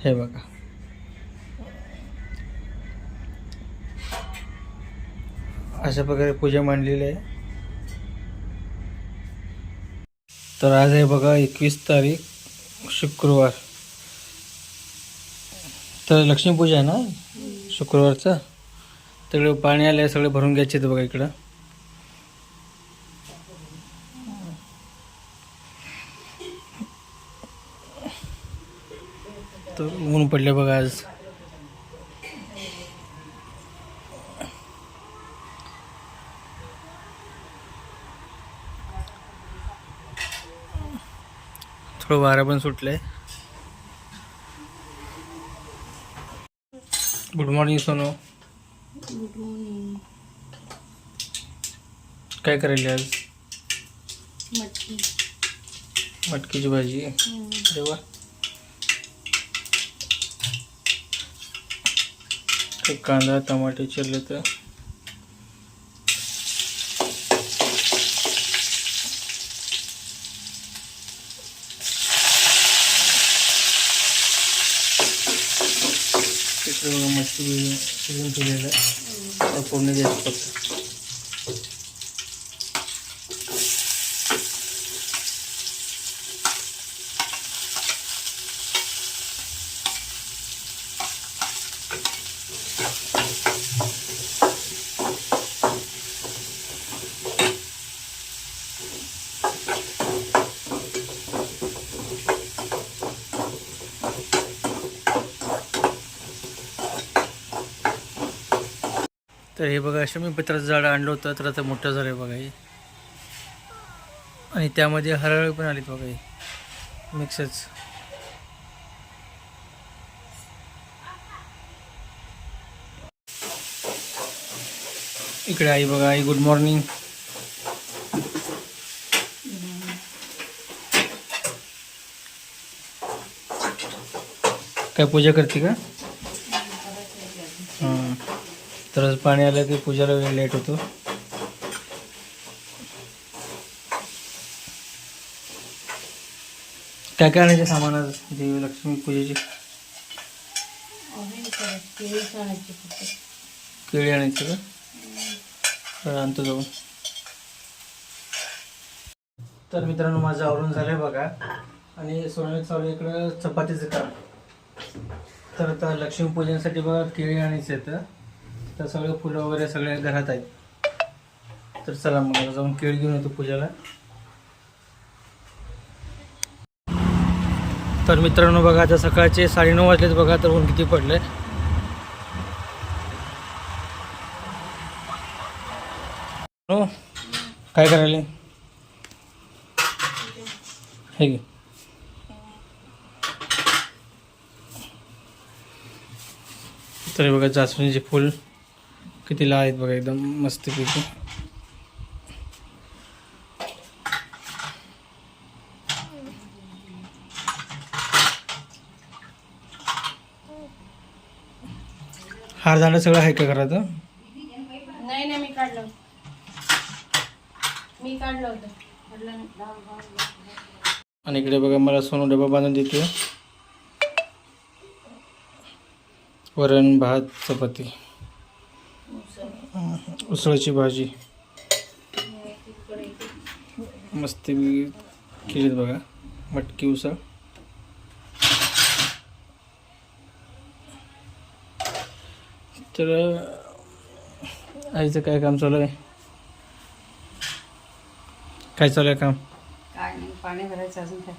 हे बघा, अशा प्रकारे पूजा मांडलेली आहे. तर आज आहे बघा 21 तारीख शुक्रवार. तर लक्ष्मीपूजा आहे ना शुक्रवारचा. सगळं पाणी आलं आहे, सगळे भरून घ्यायचे आहेत बघा इकडं. तर ऊन पडले बघा आज. थोडं वारा पण सुटलंय. Good morning Sonu. Good morning. काय करायली आज? मटकी. मटकीची भाजी. अरे वा. कांदा टमाटे चिरले तर तिकडे मच्छी शिजून ठेवलेलं आहे. फोडणी द्यायची फक्त. तर हे बघा, शमीपत्राचं झाड आणलं होतं, तर आता मोठं झालं आहे बघा हे. आणि त्यामध्ये हरळ पण आलीत बघा हे मिक्सच. इकडे आई बघा. आई गुड मॉर्निंग. काय पूजा करते का? हां. तर पाणी आलं की पूजाला वेळ लेट होतो. काय काय आणायचे सामान आज देवी लक्ष्मी पूजेची? केळी आणायची का? तर आणतो जाऊन. तर मित्रांनो, माझं आवरून झालंय बघा. आणि सोन्याला चालू इकडं चपातीचं काम. तर आता लक्ष्मीपूजनासाठी बघा केळी आणायची आहेत. तर सगळे फुलं वगैरे सगळे घरात आहेत. तर चला मग जाऊन केळी घेऊन येतो पूजाला. तर मित्रांनो बघा, आता सकाळचे 9:30 वाजलेत बघा. तर ऊन किती पडलंय. हो, काय करायला हे घे. तर हे बघा, जास्वंदीचे फुल किती लाल आहेत बघा, एकदम मस्तपैकी. हार झालं सगळं आहे का घरात? नाही नाही, मी काढलं होतं. आणि इकडे बघा, मला सोनू डबा बांधून देते. वरण भात चपाती, उसळची भाजी मस्त केलीत बघा. मटकी उसळ. तर आईचं काय काम चालू आहे? काय चालू आहे काम? काय नाही, पाणी भरायचं अजून काय.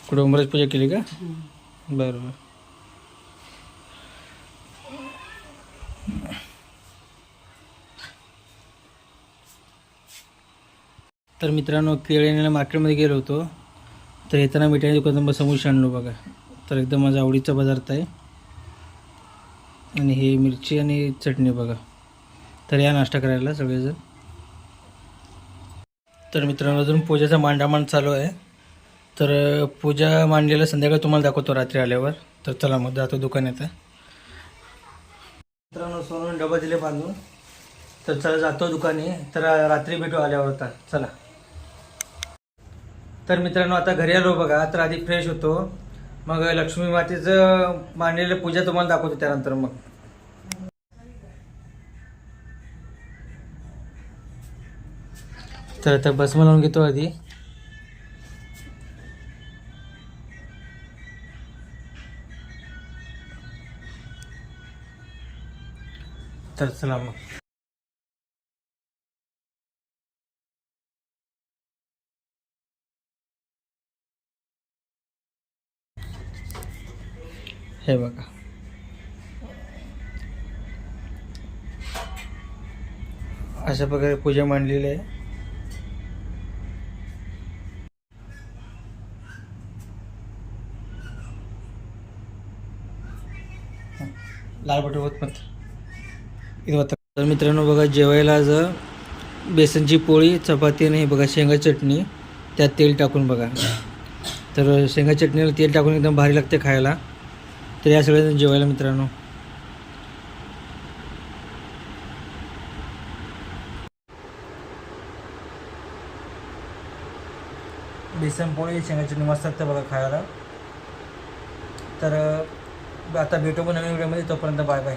कुठं उमराज पूजा केली का? बरोबर. तर मित्रांनो, केळीला मार्केटमध्ये गेलो होतो. तर येताना मिठाई दुकानात समोसे आणलो बघा. तर एकदम माझा आवडीचा पदार्थ आहे. आणि हे मिरची आणि चटणी बघा. तर या नाश्ता करायला सगळेजण. तर मित्रांनो, अजून पूजेचा मांडामांड चालू आहे. तर पूजा मांडलेलं संध्याकाळी तुम्हाला दाखवतो रात्री आल्यावर. तर चला मग जातो दुकानात. मित्रांनो, सोनून डबा दिले बांधून. तर चला जातो दुकानी. तर रात्री भेटू आल्यावर. आता चला. तर मित्रांनो आता घरी आलो बघा, तर आधी फ्रेश होतो, मग लक्ष्मी मातेचं मांडलेलं पूजा तुम्हाला दाखवतो त्यानंतर मग. तर आता भस्म लावून घेतो आधी. तर चला मग. हे बघा, अशा प्रकारे पूजा मांडलेली आहे. लाल बटर होत मत इथं होतं. तर मित्रांनो बघा, जेवायला आज बेसनची पोळी, चपाती आणि हे बघा शेंगा चटणी, त्यात तेल टाकून बघा. तर शेंगा चटणीला तेल टाकून एकदम भारी लागते खायला. तर या सगळ्या जेवायला मित्रांनो. बेसन पोळी शेंगा चटणी मस्त लागते बघा खायला. तर आता भेटू पण नवीन व्हिडिओमध्ये, तोपर्यंत बाय बाय.